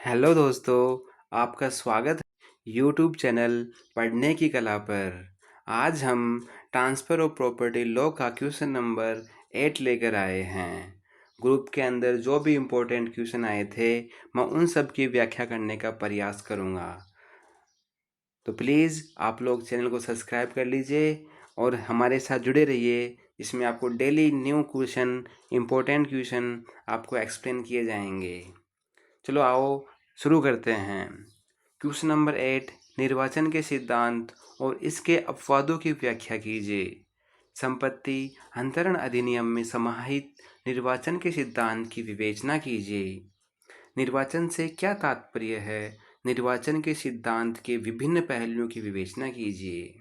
Hello दोस्तों, आपका स्वागत है यूट्यूब चैनल पढ़ने की कला पर। आज हम ट्रांसफ़र ऑफ प्रॉपर्टी लॉ का क्वेश्चन नंबर 8 लेकर आए हैं। ग्रुप के अंदर जो भी इम्पोर्टेंट क्वेश्चन आए थे, मैं उन सब की व्याख्या करने का प्रयास करूँगा। तो प्लीज़ आप लोग चैनल को सब्सक्राइब कर लीजिए और हमारे साथ जुड़े रहिए। इसमें आपको daily new question, important question आपको एक्सप्लेन किए जाएंगे। चलो आओ शुरू करते हैं। क्वेश्चन नंबर 8, निर्वाचन के सिद्धांत और इसके अपवादों की व्याख्या कीजिए। संपत्ति अंतरण अधिनियम में समाहित निर्वाचन के सिद्धांत की विवेचना कीजिए। निर्वाचन से क्या तात्पर्य है? निर्वाचन के सिद्धांत के विभिन्न पहलुओं की विवेचना कीजिए।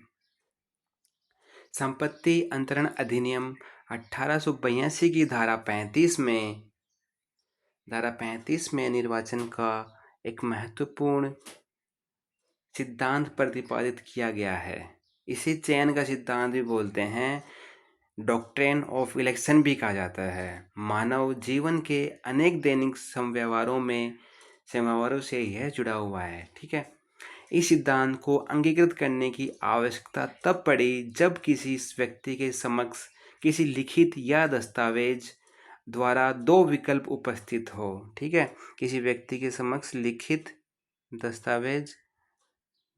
संपत्ति अंतरण अधिनियम 1882 की धारा 35 में निर्वाचन का एक महत्वपूर्ण सिद्धांत प्रतिपादित किया गया है। इसे चयन का सिद्धांत भी बोलते हैं, डॉक्ट्रिन ऑफ इलेक्शन भी कहा जाता है। मानव जीवन के अनेक दैनिक समव्यवहारों से यह जुड़ा हुआ है। ठीक है, इस सिद्धांत को अंगीकृत करने की आवश्यकता तब पड़ी जब किसी व्यक्ति के समक्ष किसी लिखित या दस्तावेज द्वारा दो विकल्प उपस्थित हो। ठीक है, किसी व्यक्ति के समक्ष लिखित दस्तावेज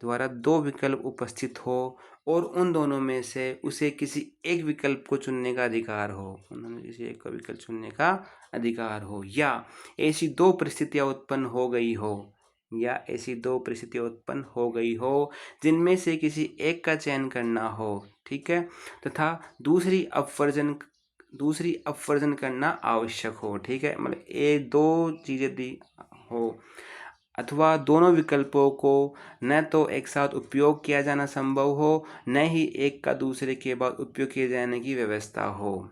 द्वारा दो विकल्प उपस्थित हो और उन दोनों में से उसे किसी एक विकल्प को चुनने का अधिकार हो। उन्होंने किसी एक का विकल्प चुनने का अधिकार हो, या ऐसी दो परिस्थितियां उत्पन्न हो गई हो जिनमें से किसी एक का चयन करना हो। ठीक है, तथा दूसरी अपवर्जन करना आवश्यक हो। ठीक है, मतलब ये दो चीज़ें दी हो, अथवा दोनों विकल्पों को न तो एक साथ उपयोग किया जाना संभव हो, न ही एक का दूसरे के बाद उपयोग किए जाने की व्यवस्था हो।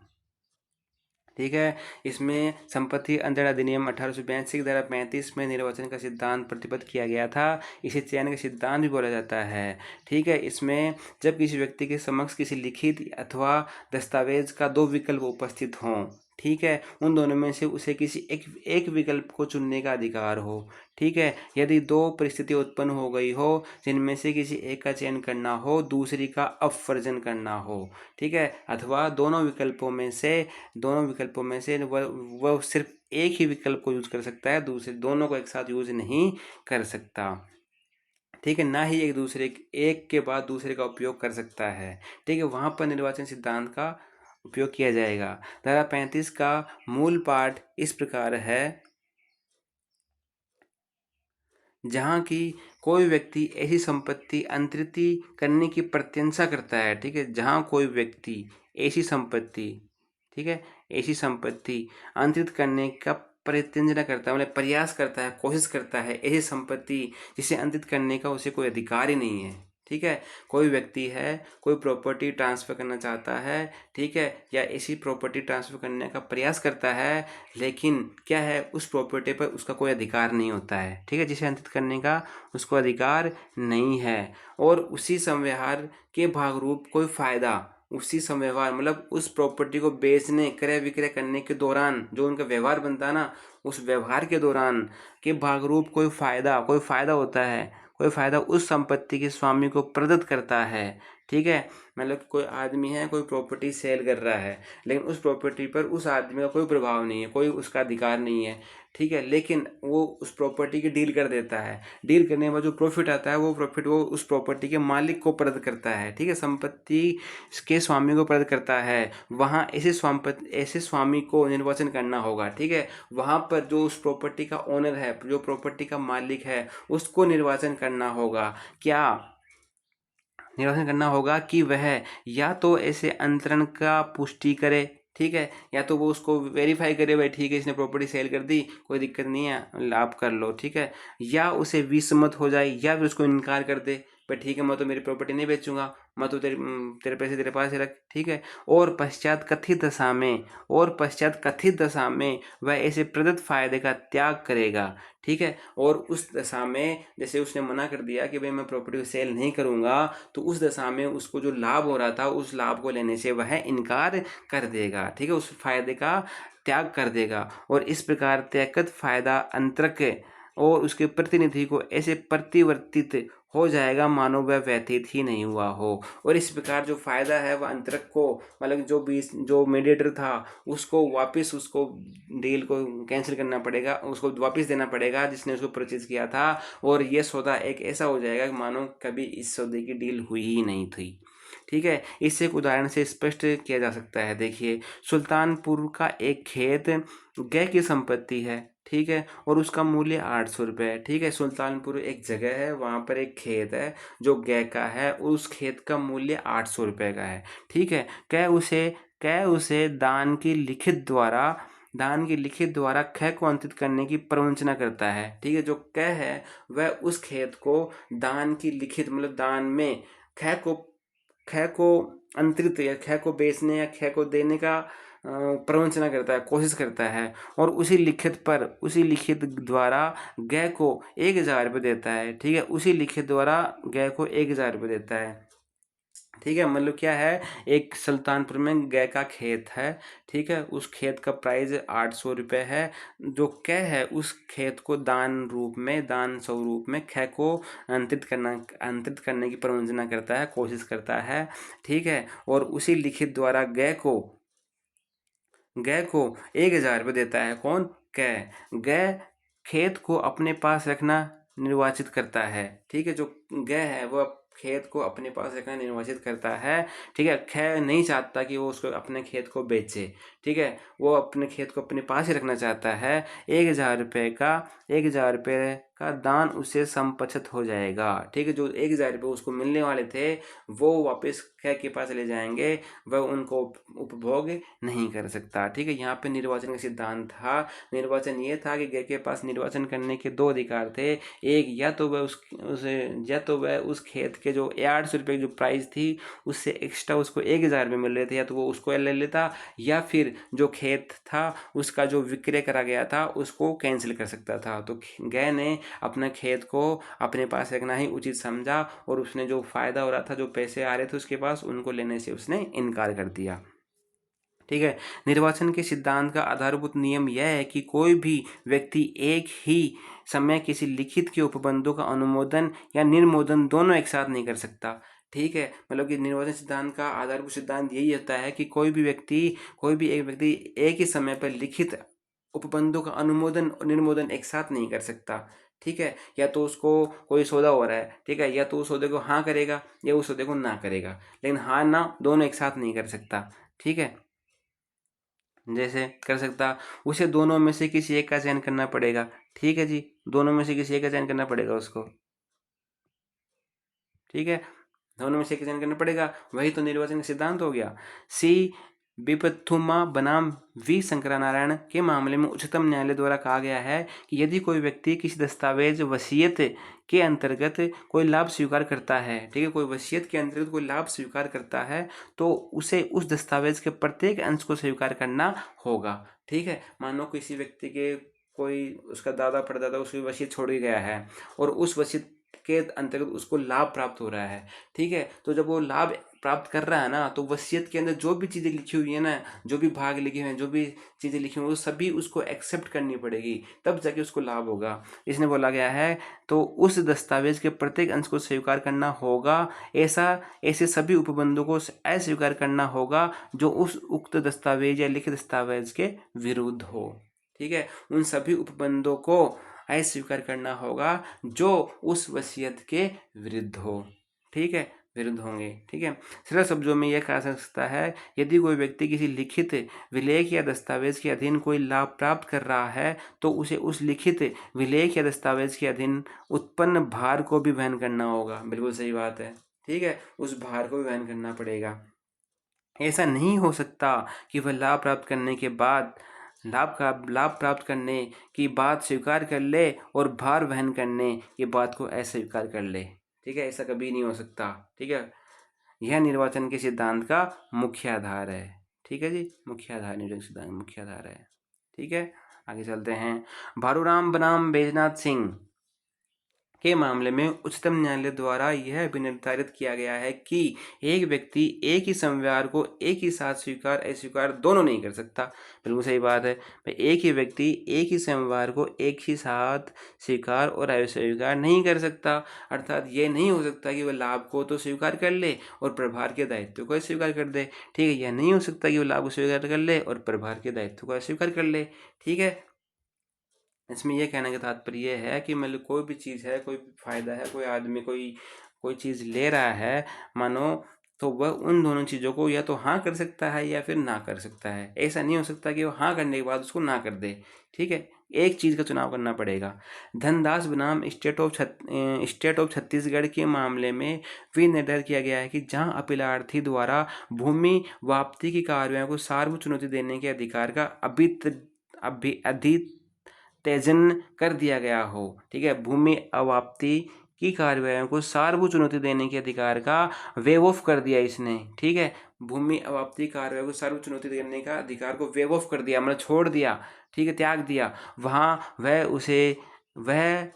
ठीक है, इसमें संपत्ति अंतरण अधिनियम 1882 की धारा 35 में निर्वाचन का सिद्धांत प्रतिबद्ध किया गया था। इसे चयन का सिद्धांत भी बोला जाता है। ठीक है, इसमें जब किसी व्यक्ति के समक्ष किसी लिखित अथवा दस्तावेज का दो विकल्प उपस्थित हों, ठीक है, उन दोनों में से उसे किसी एक विकल्प को चुनने का अधिकार हो। ठीक है, यदि दो परिस्थिति उत्पन्न हो गई हो जिनमें से किसी एक का चयन करना हो, दूसरी का अपवर्जन करना हो। ठीक है, अथवा दोनों विकल्पों में से वह सिर्फ एक ही विकल्प को यूज कर सकता है, दूसरे दोनों को एक साथ यूज नहीं कर सकता। ठीक है, ना ही एक के बाद दूसरे का उपयोग कर सकता है। ठीक है, वहां पर निर्वाचन सिद्धांत का उपयोग किया जाएगा। धारा 35 का मूल पाठ इस प्रकार है, जहाँ की कोई व्यक्ति ऐसी संपत्ति अंतरित करने की प्रत्यंसा करता है। ठीक है, जहाँ कोई व्यक्ति ऐसी संपत्ति, ठीक है, ऐसी संपत्ति अंतरित करने का प्रत्यंजना करता है, मतलब प्रयास करता है, कोशिश करता है, ऐसी संपत्ति जिसे अंतरित करने का उसे कोई अधिकार ही नहीं है। ठीक है, कोई व्यक्ति है, कोई प्रॉपर्टी ट्रांसफ़र करना चाहता है, ठीक है, या ऐसी प्रॉपर्टी ट्रांसफ़र करने का प्रयास करता है, लेकिन क्या है, उस प्रॉपर्टी पर उसका कोई अधिकार नहीं होता है। ठीक है, जिसे अंकित करने का उसको अधिकार नहीं है, और उसी संव्यवहार के भागरूप कोई फ़ायदा, उसी संव्यवहार मतलब उस प्रॉपर्टी को बेचने, क्रय विक्रय करने के दौरान जो उनका व्यवहार बनता है ना, उस व्यवहार के दौरान के भागरूप कोई फ़ायदा होता है, कोई फ़ायदा उस संपत्ति के स्वामी को प्रदत्त करता है। ठीक है, मतलब कोई आदमी है, कोई प्रॉपर्टी सेल कर रहा है, लेकिन उस प्रॉपर्टी पर उस आदमी का कोई प्रभाव नहीं है, कोई उसका अधिकार नहीं है। ठीक है, लेकिन वो उस प्रॉपर्टी की डील कर देता है। डील करने में जो प्रॉफिट आता है, वो प्रॉफिट वो उस प्रॉपर्टी के मालिक को प्रदत्त करता है। ठीक है, संपत्ति के स्वामी को प्रदत्त करता है। वहाँ ऐसे स्वामी को निर्वाचन करना होगा। ठीक है, वहाँ पर जो उस प्रॉपर्टी का ओनर है, जो प्रॉपर्टी का मालिक है, उसको निर्वाचन करना होगा। क्या निर्वाचन करना होगा कि वह या तो ऐसे अंतरण का पुष्टि करे, ठीक है, या तो वो उसको वेरीफाई करे, भाई ठीक है इसने प्रॉपर्टी सेल कर दी, कोई दिक्कत नहीं है, आप कर लो। ठीक है, या उसे विसम्मत हो जाए, या फिर उसको इनकार कर दे, भाई ठीक है मैं तो मेरी प्रॉपर्टी नहीं बेचूंगा, मैं तो तेरे पैसे तेरे पास ही रख। ठीक है, और पश्चात कथित दशा में वह ऐसे प्रदत्त फायदे का त्याग करेगा। ठीक है, और उस दशा में जैसे उसने मना कर दिया कि भाई मैं प्रॉपर्टी को सेल नहीं करूंगा, तो उस दशा में उसको जो लाभ हो रहा था, उस लाभ को लेने से वह इनकार कर देगा। ठीक है, उस फायदे का त्याग कर देगा, और इस प्रकार त्यक्त फायदा अंतरक और उसके प्रतिनिधि को ऐसे प्रतिवर्तित हो जाएगा मानो वह व्यतीत ही नहीं हुआ हो। और इस प्रकार जो फायदा है वह अंतरक को, मतलब जो मीडिएटर था उसको वापस उसको डील को कैंसिल करना पड़ेगा, उसको वापस देना पड़ेगा जिसने उसको परचेज किया था। और ये सौदा एक ऐसा हो जाएगा कि मानो कभी इस सौदे की डील हुई ही नहीं थी। ठीक है, इससे एक उदाहरण से स्पष्ट किया जा सकता है। देखिए, सुल्तानपुर का एक खेत गै की संपत्ति है, ठीक है, और उसका मूल्य 800 रुपये है। ठीक है, सुल्तानपुर एक जगह है, वहाँ पर एक खेत है जो गै का है, उस खेत का मूल्य 800 रुपये का है। ठीक है, कै उसे दान की लिखित द्वारा ख को अंकित करने की प्रवंचना करता है। ठीक है, जो कै है वह उस खेत को दान की लिखित, मतलब दान में ख को अंतरित या ख को बेचने या ख को देने का प्रवंचना करता है, कोशिश करता है, और उसी लिखित द्वारा गै को 1000 रुपये देता है। ठीक है, उसी लिखित द्वारा गै को 1000 रुपये देता है। ठीक है, मतलब क्या है, एक सुल्तानपुर में गै का खेत है। ठीक है, उस खेत का प्राइस 800 रुपये है। जो कै है उस खेत को दान स्वरूप में ख को अंतरित करने की प्रवंचना करता है, कोशिश करता है। ठीक है, और उसी लिखित द्वारा गै को 1000 रुपये देता है। कौन? गै खेत को अपने पास रखना निर्वाचित करता है। ठीक है, जो गै है वो खेत को अपने पास रखना निर्वाचित करता है। ठीक है, ख नहीं चाहता कि वो उसको अपने खेत को बेचे। ठीक है, वो अपने खेत को अपने पास ही रखना चाहता है। 1000 रुपये का दान उसे संपचित हो जाएगा। ठीक है, जो 1000 रुपये उसको मिलने वाले थे वो वापस ख के पास ले जाएंगे, वह उनको उपभोग नहीं कर सकता। ठीक है, यहाँ पे निर्वाचन का सिद्धांत था। निर्वाचन ये था कि गै के पास निर्वाचन करने के 2 अधिकार थे। एक, या तो वह उस खेत के जो 800 रुपये की जो प्राइस थी उससे एक्स्ट्रा उसको 1000 रुपये मिल रहे थे, या तो वो उसको ले लेता, या फिर जो खेत था उसका जो विक्रय करा गया था उसको कैंसिल कर सकता था। तो गै ने अपना खेत को अपने पास रखना ही उचित समझा, और उसने जो फायदा हो रहा था, जो पैसे आ रहे थे उसके पास, उनको लेने से उसने इनकार कर दिया। ठीक है, निर्वाचन के सिद्धांत का आधारभूत नियम यह है कि कोई भी व्यक्ति एक ही समय किसी लिखित के उपबंधों का अनुमोदन या निर्मोदन दोनों एक साथ नहीं कर सकता। ठीक है, मतलब कि निर्वाचन सिद्धांत का आधारभूत सिद्धांत यही होता है कि कोई भी एक व्यक्ति एक ही समय पर लिखित उपबंधों का अनुमोदन और निर्मोदन एक साथ नहीं कर सकता। ठीक है, या तो उसको कोई सौदा हो रहा है, ठीक है, या तो उस सौदे को हाँ करेगा या उस सौदे को ना करेगा, लेकिन हाँ ना दोनों एक साथ नहीं कर सकता। ठीक है, जैसे कर सकता, उसे दोनों में से किसी एक का चयन करना पड़ेगा। ठीक है जी, दोनों में से किसी एक का चयन करना पड़ेगा उसको। ठीक है, दोनों में से एक चयन करना पड़ेगा, वही तो निर्वाचन का सिद्धांत हो गया। सी विपथुमा बनाम वी शंकरनारायण के मामले में उच्चतम न्यायालय द्वारा कहा गया है कि यदि कोई व्यक्ति किसी दस्तावेज वसीयत के अंतर्गत कोई लाभ स्वीकार करता है, ठीक है, कोई वसीयत के अंतर्गत कोई लाभ स्वीकार करता है, तो उसे उस दस्तावेज के प्रत्येक अंश को स्वीकार करना होगा। ठीक है, मानो किसी व्यक्ति के कोई उसका दादा परदादा उसकी वसीयत छोड़ के गया है, और उस वसीयत के अंतर्गत उसको लाभ प्राप्त हो रहा है। ठीक है, तो जब वो लाभ प्राप्त कर रहा है ना, तो वसीयत के अंदर जो भी चीज़ें लिखी हुई है ना, जो भी भाग लिखे हुए हैं, जो भी चीज़ें लिखी हुई हैं, वो सभी उसको एक्सेप्ट करनी पड़ेगी, तब जाके उसको लाभ होगा। इसने बोला गया है तो उस दस्तावेज के प्रत्येक अंश को स्वीकार करना होगा। ऐसे सभी उपबंधों को अस्वीकार करना होगा जो उस उक्त दस्तावेज या लिखित दस्तावेज के विरुद्ध हो। ठीक है, उन सभी उपबंधों को अस्वीकार करना होगा जो उस वसीयत के विरुद्ध हो। ठीक है, विरुद्ध होंगे। ठीक है, सरल शब्दों में यह कहा जा सकता है, यदि कोई व्यक्ति किसी लिखित विलेख या दस्तावेज के अधीन कोई लाभ प्राप्त कर रहा है तो उसे उस लिखित विलेख या दस्तावेज के अधीन उत्पन्न भार को भी वहन करना होगा। बिल्कुल सही बात है। ठीक है, उस भार को भी वहन करना पड़ेगा। ऐसा नहीं हो सकता कि वह लाभ प्राप्त करने की बात स्वीकार कर ले और भार वहन करने की बात को अस्वीकार कर ले। ठीक है, ऐसा कभी नहीं हो सकता। ठीक है, यह निर्वाचन के सिद्धांत का मुख्य आधार है। ठीक है जी, मुख्य आधार, निर्वाचन सिद्धांत मुख्य आधार है। ठीक है, आगे चलते हैं। भारूराम बनाम बैजनाथ सिंह के मामले में उच्चतम न्यायालय द्वारा यह भी निर्धारित किया गया है कि एक व्यक्ति एक ही संव्यवहार को एक ही साथ स्वीकार अस्वीकार दोनों नहीं कर सकता। बिल्कुल सही बात है भाई, एक ही व्यक्ति एक ही संव्यवहार को एक ही साथ स्वीकार और अस्वीकार नहीं कर सकता। अर्थात ये नहीं हो सकता कि वह लाभ को तो स्वीकार कर ले और प्रभार के दायित्व को अस्वीकार कर दे। ठीक है, यह नहीं हो सकता कि वह लाभ को स्वीकार कर ले और प्रभार के दायित्व को अस्वीकार कर ले। ठीक है, इसमें यह कहने का तात्पर्य यह है कि मतलब कोई भी चीज़ है, कोई भी फायदा है, कोई आदमी कोई चीज़ ले रहा है मानो, तो वह उन दोनों चीज़ों को या तो हाँ कर सकता है या फिर ना कर सकता है। ऐसा नहीं हो सकता कि वो हाँ करने के बाद उसको ना कर दे। ठीक है, एक चीज़ का चुनाव करना पड़ेगा। धनदास बनाम स्टेट ऑफ छत्तीसगढ़ के मामले में भी निर्धारित किया गया है कि जहां अपीलार्थी द्वारा भूमि वापसी की कार्रवाई को सार्वजनिक चुनौती देने के अधिकार का तेजन कर दिया गया हो। ठीक है, भूमि अवाप्ति की कार्रवाइयों को सार्वभौम चुनौती देने के अधिकार का वेव ऑफ कर दिया इसने। ठीक है, भूमि अवाप्ति कार्रवाई को सार्वभौम चुनौती देने का अधिकार को वेव ऑफ कर दिया, मतलब छोड़ दिया। ठीक है, त्याग दिया। वहाँ वह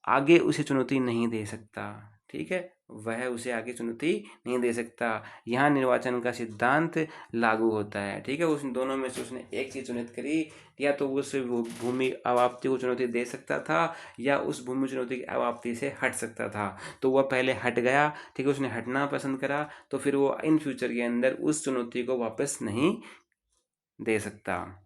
आगे उसे चुनौती नहीं दे सकता। ठीक है, वह उसे आगे चुनौती नहीं दे सकता। यहाँ निर्वाचन का सिद्धांत लागू होता है। ठीक है, उस दोनों में से उसने एक चीज़ चुनित करी, या तो उस भूमि अवाप्ति को चुनौती दे सकता था या उस भूमि चुनौती की अवाप्ति से हट सकता था। तो वह पहले हट गया। ठीक है, उसने हटना पसंद करा, तो फिर वो इन फ्यूचर के अंदर उस चुनौती को वापस नहीं दे सकता।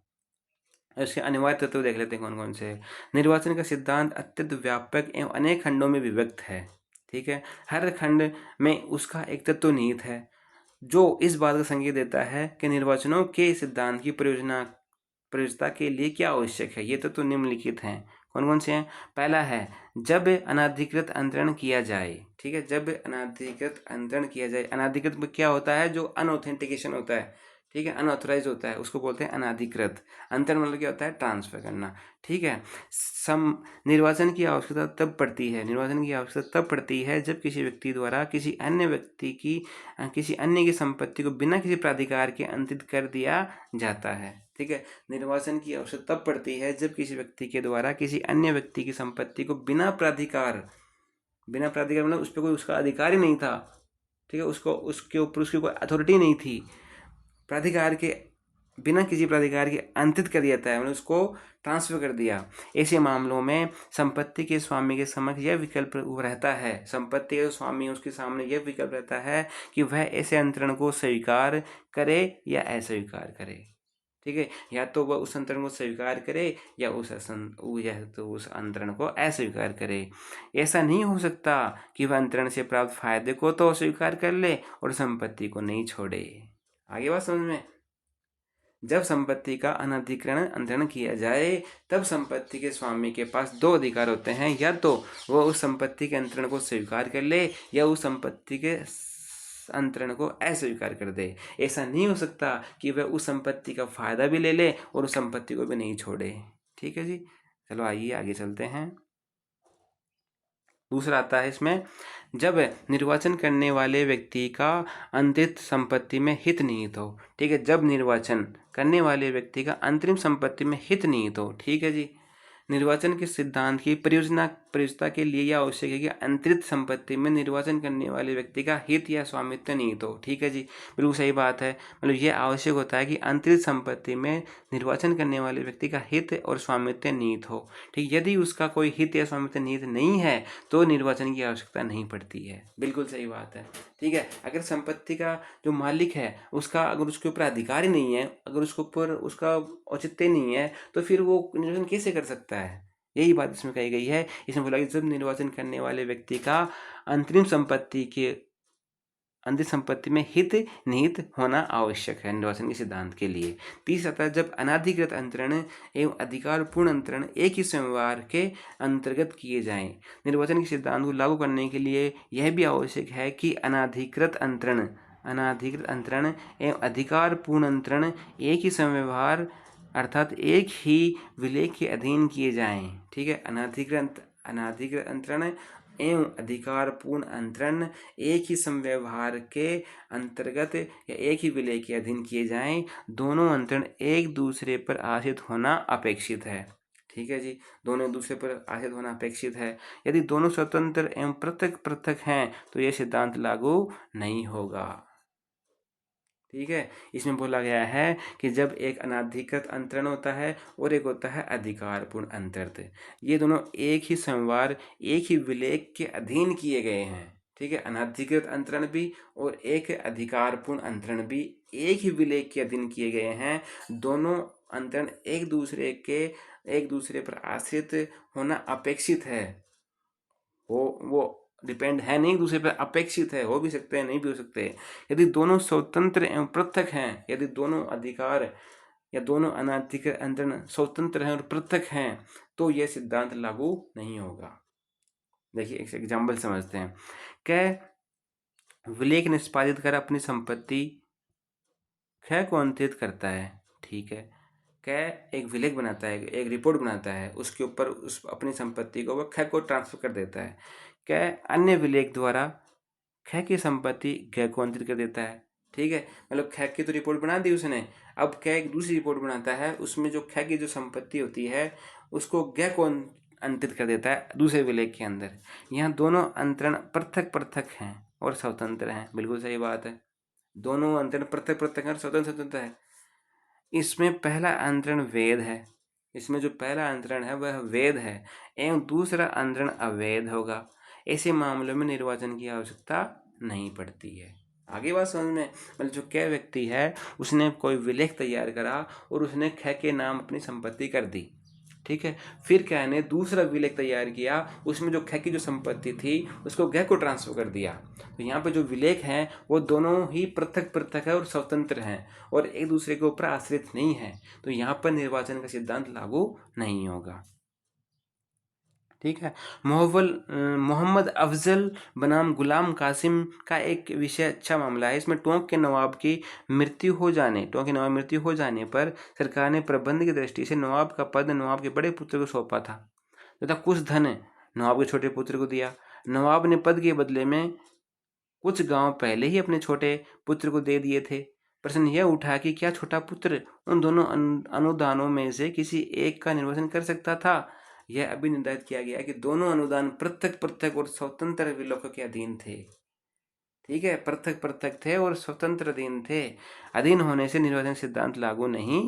इसके अनिवार्य तत्व देख लेते हैं कौन कौन से। निर्वाचन का सिद्धांत अत्यंत व्यापक एवं अनेक खंडों में विभक्त है। ठीक है, हर खंड में उसका एक तत्व निहित है जो इस बात का संकेत देता है कि निर्वाचनों के सिद्धांत की प्रयोज्यता के लिए क्या आवश्यक है। ये तत्व निम्नलिखित हैं। कौन कौन से हैं? पहला है, जब अनाधिकृत अंतरण किया जाए। ठीक है, जब अनाधिकृत अंतरण किया जाए। अनाधिकृत में क्या होता है? जो अनऑथेंटिकेशन होता है। ठीक है, अनऑथराइज होता है, उसको बोलते हैं अनाधिकृत। अंतरण मतलब क्या होता है? ट्रांसफर करना। ठीक है, निर्वाचन की आवश्यकता तब पड़ती है जब किसी व्यक्ति द्वारा किसी अन्य की संपत्ति को बिना किसी प्राधिकार के अंतरित कर दिया जाता है। ठीक है, निर्वाचन की आवश्यकता तब पड़ती है जब किसी व्यक्ति के द्वारा किसी अन्य व्यक्ति की संपत्ति को बिना प्राधिकार मतलब उस पर कोई उसका अधिकार ही नहीं था। ठीक है, उसके ऊपर उसकी कोई अथॉरिटी नहीं थी, बिना किसी प्राधिकार के अंतरित कर दिया जाता है, मतलब उसको ट्रांसफर कर दिया। ऐसे मामलों में संपत्ति के स्वामी के समक्ष यह विकल्प रहता है, संपत्ति के स्वामी उसके सामने यह विकल्प रहता है कि वह ऐसे अंतरण को स्वीकार करे या अस्वीकार करे। ठीक है, या तो वह उस अंतरण को स्वीकार करे या उस अंतरण को अस्वीकार करे। ऐसा नहीं हो सकता कि वह अंतरण से प्राप्त फायदे को तो स्वीकार कर ले और संपत्ति को नहीं छोड़े। आगे बात समझ में? जब संपत्ति का अनधिकृत अंतरण किया जाए तब संपत्ति के स्वामी के पास दो अधिकार होते हैं, या तो वह उस संपत्ति के अंतरण को स्वीकार कर ले या उस संपत्ति के अंतरण को अस्वीकार कर दे। ऐसा नहीं हो सकता कि वह उस संपत्ति का फायदा भी ले ले और उस संपत्ति को भी नहीं छोड़े। ठीक है जी, चलो आइए आगे चलते हैं। दूसरा आता है इसमें, जब निर्वाचन करने वाले व्यक्ति का अंतरित संपत्ति में हित निहित हो। ठीक है, जब निर्वाचन करने वाले व्यक्ति का अंतरिम संपत्ति में हित निहित हो। ठीक है जी, निर्वाचन के सिद्धांत की प्रयोज्यता के लिए यह आवश्यक है कि अंतरित संपत्ति में निर्वाचन करने वाले व्यक्ति का हित या स्वामित्व निहित हो। ठीक है जी, बिल्कुल सही बात है। मतलब यह आवश्यक होता है कि अंतरित संपत्ति में निर्वाचन करने वाले व्यक्ति का हित और स्वामित्व निहित हो। ठीक, यदि उसका कोई हित या स्वामित्व निहित नहीं है तो निर्वाचन की आवश्यकता नहीं पड़ती है। बिल्कुल सही बात है। ठीक है, अगर संपत्ति का जो मालिक है अगर उसके ऊपर अधिकार ही नहीं है, अगर उसके ऊपर उसका औचित्य नहीं है, तो फिर वो निर्वाचन कैसे कर सकता है? यही बात इसमें कही गई है। इसमें बोला कि जब निर्वाचन करने वाले व्यक्ति का अंतरिम संपत्ति में हित निहित होना आवश्यक है निर्वाचन के सिद्धांत के लिए। तीसरा, जब अनाधिकृत अंतरण एवं अधिकारपूर्ण अंतरण एक ही संव्यवहार के अंतर्गत किए जाएं। निर्वाचन के सिद्धांत को लागू करने के लिए यह भी आवश्यक है कि अनाधिकृत अंतरण एवं अधिकारपूर्ण अंतरण एक ही संव्यवहार अर्थात एक ही विलेख के अधीन किए जाएं। ठीक है, अनाधिकृत अंतरण एवं अधिकारपूर्ण अंतरण एक ही संव्यवहार के अंतर्गत या एक ही विलय के अधीन किए जाएं। दोनों अंतरण एक दूसरे पर आश्रित होना अपेक्षित है। ठीक है जी, दोनों एक दूसरे पर आश्रित होना अपेक्षित है। यदि दोनों स्वतंत्र एवं पृथक पृथक हैं तो यह सिद्धांत लागू नहीं होगा। ठीक है, इसमें बोला गया है कि जब एक अनाधिकृत अंतरण होता है और एक होता है अधिकारपूर्ण अंतरण, ये दोनों एक ही संवार एक ही विलेख के अधीन किए गए हैं। ठीक है, अनाधिकृत अंतरण भी और एक अधिकारपूर्ण अंतरण भी एक ही विलेख के अधीन किए गए हैं। दोनों अंतरण एक दूसरे पर आश्रित होना अपेक्षित है। वो डिपेंड है नहीं, दूसरे पर अपेक्षित है, हो भी सकते हैं नहीं भी हो सकते। यदि दोनों स्वतंत्र एवं पृथक हैं, यदि दोनों अधिकार या दोनों अनाधिकृत अंतरण स्वतंत्र हैं और पृथक हैं तो यह सिद्धांत लागू नहीं होगा। देखिए एक एग्जाम्पल समझते हैं। क्या विलेख निष्पादित कर अपनी संपत्ति ख को अंतरित करता है। ठीक है, क्या एक विलेख बनाता है, एक रिपोर्ट बनाता है, उसके ऊपर उस अपनी संपत्ति को वह ख को ट्रांसफर कर देता है। क्या अन्य विलेख द्वारा ख की संपत्ति ग को अंतरित कर देता है। ठीक है, मतलब ख की तो रिपोर्ट बना दी उसने, अब ख एक दूसरी रिपोर्ट बनाता है, उसमें जो ख की जो संपत्ति होती है उसको ग को अंतरित कर देता है दूसरे विलेख के अंदर। यहाँ दोनों अंतरण पृथक पृथक हैं और स्वतंत्र हैं। बिल्कुल सही बात है, दोनों अंतरण पृथक पृथक हैं और स्वतंत्र स्वतंत्र है। इसमें पहला अंतरण वेद है, इसमें जो पहला अंतरण है वह वेद है एवं दूसरा अंतरण अवैध होगा। ऐसे मामलों में निर्वाचन की आवश्यकता नहीं पड़ती है। आगे बात समझ में, मतलब जो क व्यक्ति है उसने कोई विलेख तैयार करा और उसने ख के नाम अपनी संपत्ति कर दी। ठीक है, फिर क ने दूसरा विलेख तैयार किया, उसमें जो ख की जो संपत्ति थी उसको ग को ट्रांसफर कर दिया। तो यहाँ पे जो विलेख हैं वो दोनों ही पृथक पृथक है और स्वतंत्र हैं और एक दूसरे के ऊपर आश्रित नहीं है, तो यहाँ पर निर्वाचन का सिद्धांत लागू नहीं होगा। ठीक है, मोहम्मद अफजल बनाम गुलाम कासिम का एक विषय अच्छा मामला है। इसमें टोंक के नवाब की मृत्यु हो जाने पर सरकार ने प्रबंध की दृष्टि से नवाब का पद नवाब के बड़े पुत्र को सौंपा था तथा कुछ धन नवाब के छोटे पुत्र को दिया। नवाब ने पद के बदले में कुछ गांव पहले ही अपने छोटे पुत्र को दे दिए थे। प्रश्न यह उठा कि क्या छोटा पुत्र उन दोनों अनुदानों में से किसी एक का निर्वाचन कर सकता था। यह अभी निर्धारित किया गया कि दोनों अनुदान पृथक पृथक और स्वतंत्र विलोकों के अधीन थे। ठीक है, पृथक पृथक थे और स्वतंत्र अधीन होने से निर्वाचन सिद्धांत लागू नहीं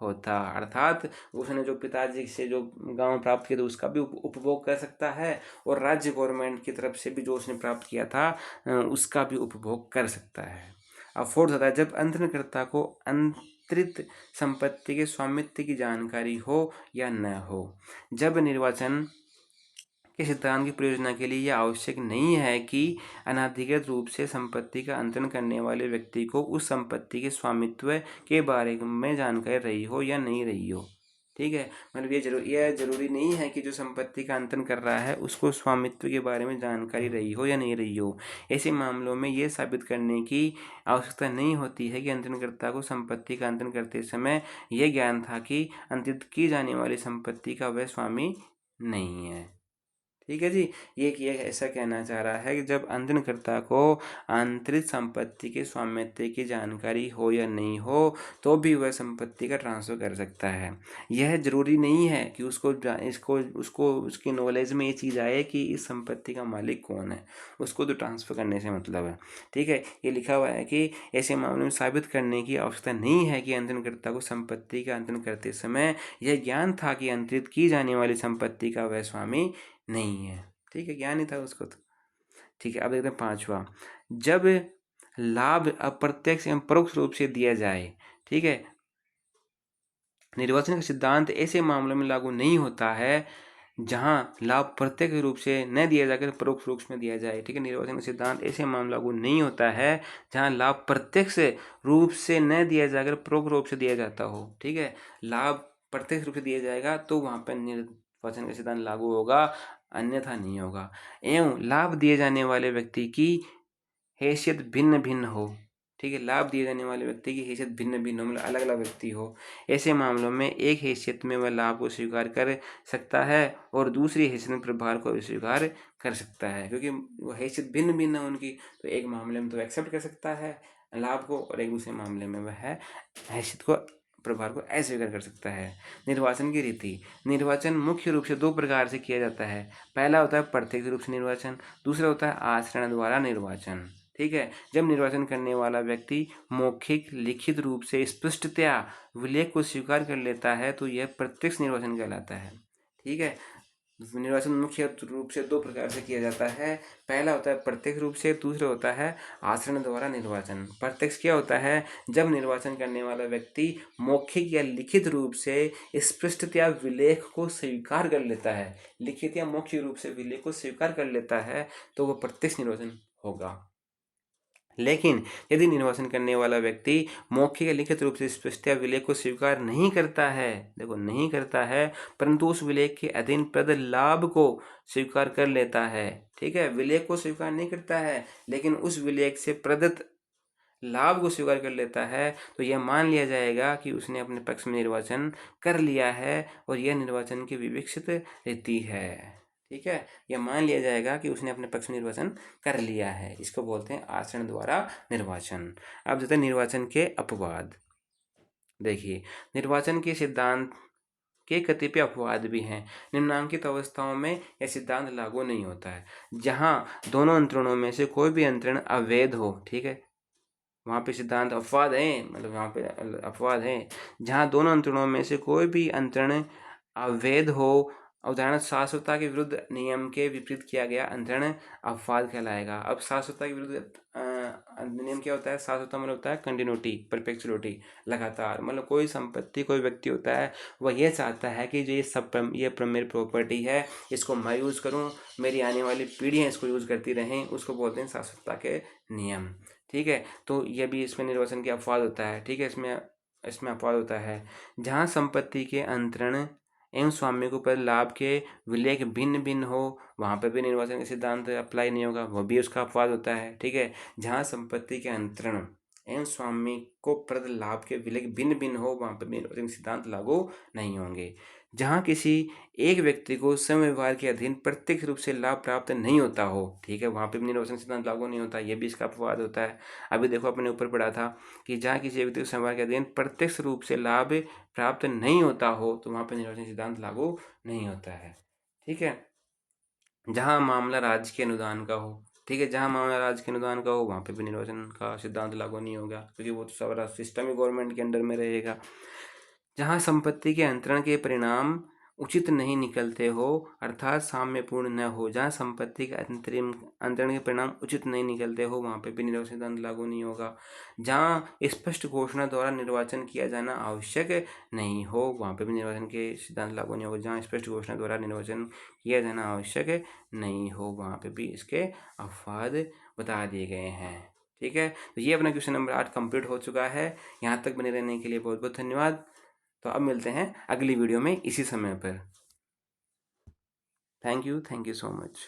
होता। अर्थात उसने जो पिताजी से जो गांव प्राप्त किया था उसका भी उपभोग कर सकता है और राज्य गवर्नमेंट की तरफ से भी जो उसने प्राप्त किया था उसका भी उपभोग कर सकता है। अब फोर्थ होता है, जब अंतरणकर्ता को अंतरित संपत्ति के स्वामित्व की जानकारी हो या न हो। जब निर्वाचन के सिद्धांत की प्रयोजना के लिए यह आवश्यक नहीं है कि अनाधिकृत रूप से संपत्ति का अंतरण करने वाले व्यक्ति को उस संपत्ति के स्वामित्व के बारे में जानकारी रही हो या नहीं रही हो। ठीक है, मतलब यह जरूरी नहीं है कि जो संपत्ति का अंतरण कर रहा है उसको स्वामित्व के बारे में जानकारी रही हो या नहीं रही हो। ऐसे मामलों में यह साबित करने की आवश्यकता नहीं होती है कि अंतरणकर्ता को संपत्ति का अंतरण करते समय यह ज्ञान था कि अंतरित की जाने वाली संपत्ति का वह स्वामी नहीं है। ठीक है जी, ये ऐसा कहना चाह रहा है कि जब अंतरणकर्ता को आंतरिक संपत्ति के स्वामित्व की जानकारी हो या नहीं हो तो भी वह संपत्ति का ट्रांसफर कर सकता है। यह जरूरी नहीं है कि उसकी नॉलेज में ये चीज़ आए कि इस संपत्ति का मालिक कौन है, उसको तो ट्रांसफर करने से मतलब है। ठीक है, ये लिखा हुआ है कि ऐसे मामले में साबित करने की आवश्यकता नहीं है कि अंतरणकर्ता को संपत्ति का अंतरण करते समय यह ज्ञान था कि अंतरित की जाने वाली संपत्ति का वह स्वामी नहीं है। ठीक है, ज्ञान ही था उसको तो। ठीक है, अब देखते हैं पांचवा, जब लाभ अप्रत्यक्ष एवं परोक्ष रूप से दिया जाए। ठीक है, निर्वाचन का सिद्धांत ऐसे मामलों में लागू नहीं होता है जहां लाभ प्रत्यक्ष रूप से न दिया जाकर परोक्ष रूप में दिया जाए। ठीक है, निर्वाचन का सिद्धांत ऐसे मामला लागू नहीं होता है जहां लाभ प्रत्यक्ष रूप से न दिया जाकर परोक्ष रूप से दिया जाता हो। ठीक है, लाभ प्रत्यक्ष रूप से दिया जाएगा तो वहां पर निर्वाचन का सिद्धांत लागू होगा, अन्यथा नहीं होगा। एवं लाभ दिए जाने वाले व्यक्ति की हैसियत भिन्न भिन्न हो। ठीक है, लाभ दिए जाने वाले व्यक्ति की हैसियत भिन्न भिन्न हो, मतलब अलग अलग व्यक्ति हो। ऐसे मामलों में एक हैसियत में वह लाभ को स्वीकार कर सकता है और दूसरी हैसियत में प्रभार को स्वीकार कर सकता है, क्योंकि वो हैसियत भिन्न भिन्न है उनकी। तो एक मामले में तो एक्सेप्ट कर सकता है लाभ को और एक दूसरे मामले में वह हैसियत को प्रभार को अस्वीकार कर सकता है। निर्वाचन की रीति। निर्वाचन मुख्य रूप से दो प्रकार से किया जाता है। पहला होता है प्रत्यक्ष रूप से निर्वाचन, दूसरा होता है आचरण द्वारा निर्वाचन। ठीक है, जब निर्वाचन करने वाला व्यक्ति मौखिक लिखित रूप से स्पष्टतया विलेख को स्वीकार कर लेता है तो यह प्रत्यक्ष निर्वाचन कहलाता है। ठीक है, निर्वाचन मुख्य रूप से दो प्रकार से किया जाता है। पहला होता है प्रत्यक्ष रूप से, दूसरा होता है आचरण द्वारा निर्वाचन। प्रत्यक्ष क्या होता है? जब निर्वाचन करने वाला व्यक्ति मौखिक या लिखित रूप से स्पष्टतया विलेख को स्वीकार कर लेता है, लिखित या मौखिक रूप से विलेख को स्वीकार कर लेता है तो वह प्रत्यक्ष निर्वाचन होगा। लेकिन यदि निर्वाचन करने वाला व्यक्ति मौखिक या लिखित रूप से स्पष्टतया विलेख को स्वीकार नहीं करता है, देखो नहीं करता है, परंतु उस विलेख के अधीन प्रदत्त लाभ को स्वीकार कर लेता है। ठीक है, विलेख को स्वीकार नहीं करता है लेकिन उस विलेख से प्रदत्त लाभ को स्वीकार कर लेता है तो यह मान लिया जाएगा कि उसने अपने पक्ष में निर्वाचन कर लिया है और यह निर्वाचन की विवेक्षित रीति है। ठीक है, यह मान लिया जाएगा कि उसने अपने पक्ष में निर्वाचन कर लिया है। इसको बोलते हैं आचरण द्वारा निर्वाचन। अब देते हैं निर्वाचन के अपवाद। देखिए, निर्वाचन के सिद्धांत के कतिपय अपवाद भी हैं। निम्नांकित अवस्थाओं में यह सिद्धांत लागू नहीं होता है। जहां दोनों अंतरणों में से कोई भी अंतरण अवैध हो, ठीक है, वहाँ पे सिद्धांत अपवाद है, मतलब वहाँ पे अपवाद है। जहाँ दोनों अंतरणों में से कोई भी अंतरण अवैध हो, उदाहरण शाश्वतता के विरुद्ध नियम के विपरीत किया गया अंतरण अपवाद कहलाएगा। अब शाश्वतता के विरुद्ध नियम क्या होता है? शाश्वतता मतलब होता है कंटिन्यूटी, परपेचुअलिटी, लगातार। मतलब कोई संपत्ति, कोई व्यक्ति होता है, वह यह चाहता है कि जो ये मेरी प्रॉपर्टी है, इसको मैं यूज़ करूँ, मेरी आने वाली पीढ़ियाँ इसको यूज़ करती रहें, उसको बोलते हैं शाश्वतता के नियम। ठीक है, तो यह भी इसमें निर्वाचन के अपवाद होता है। ठीक है, इसमें अपवाद होता है। जहाँ संपत्ति के अंतरण एवं स्वामी को पर लाभ के विलेख भिन्न भिन्न हो, वहाँ पर भी निर्वाचन का सिद्धांत अप्लाई नहीं होगा, वह भी उसका अपवाद होता है। ठीक है, जहाँ संपत्ति के अंतरण एवं स्वामी को प्रद लाभ के विलेख भिन्न भिन्न हो, वहाँ पर भी निर्वाचन सिद्धांत लागू नहीं होंगे। जहाँ किसी एक व्यक्ति को समव्यवहार के अधीन प्रत्यक्ष रूप से लाभ प्राप्त नहीं होता हो, ठीक है, वहाँ पे भी निर्वाचन सिद्धांत लागू नहीं होता, यह भी इसका अपवाद होता है। अभी देखो अपने ऊपर पढ़ा था कि जहाँ किसी व्यक्ति को समव्यवहार के अधीन प्रत्यक्ष रूप से लाभ प्राप्त नहीं होता हो तो वहाँ पे निर्वाचन सिद्धांत लागू नहीं होता है। ठीक है, जहाँ मामला राज्य के अनुदान का हो, ठीक है, जहाँ मामला राज्य के अनुदान का हो वहाँ पे भी निर्वाचन का सिद्धांत लागू नहीं होगा, क्योंकि वो तो सारा सिस्टम ही गवर्नमेंट के अंडर में रहेगा। जहाँ संपत्ति के अंतरण के परिणाम उचित नहीं निकलते हो, अर्थात साम्यपूर्ण न हो, जहाँ संपत्ति के अंतरण के परिणाम उचित नहीं निकलते हो, वहाँ पे भी निर्वाचन सिद्धांत लागू नहीं होगा। जहाँ स्पष्ट घोषणा द्वारा निर्वाचन किया जाना आवश्यक नहीं हो, वहाँ पे भी निर्वाचन के सिद्धांत लागू नहीं होगा। जहाँ स्पष्ट घोषणा द्वारा निर्वाचन किया जाना आवश्यक नहीं हो, वहाँ पे भी इसके अपवाद बता दिए गए हैं। ठीक है, तो ये अपना क्वेश्चन नंबर 8 कंप्लीट हो चुका है। यहाँ तक बने रहने के लिए बहुत बहुत धन्यवाद। तो अब मिलते हैं अगली वीडियो में इसी समय पर। Thank you so much.